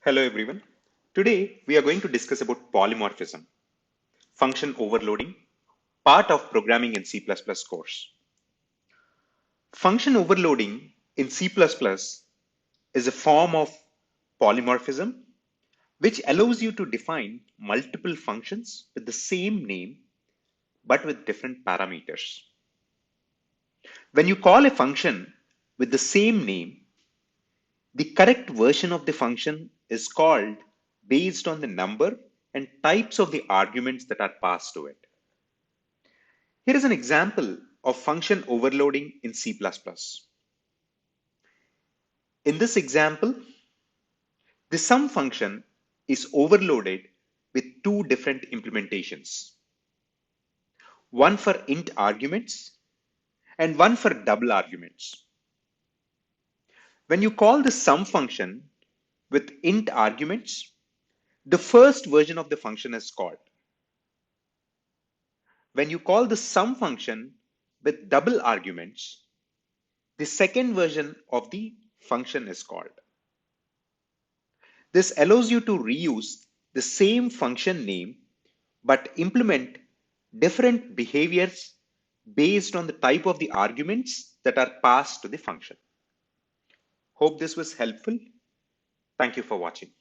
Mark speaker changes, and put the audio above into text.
Speaker 1: Hello everyone. Today we are going to discuss about polymorphism, function overloading, part of programming in C++ course. Function overloading in C++ is a form of polymorphism which allows you to define multiple functions with the same name but with different parameters. When you call a function with the same name, the correct version of the function is called based on the number and types of the arguments that are passed to it. Here is an example of function overloading in C++. In this example, the sum function is overloaded with two different implementations, one for int arguments and one for double arguments. When you call the sum function with int arguments, the first version of the function is called. When you call the sum function with double arguments, the second version of the function is called. This allows you to reuse the same function name but implement different behaviors based on the type of the arguments that are passed to the function. Hope this was helpful. Thank you for watching.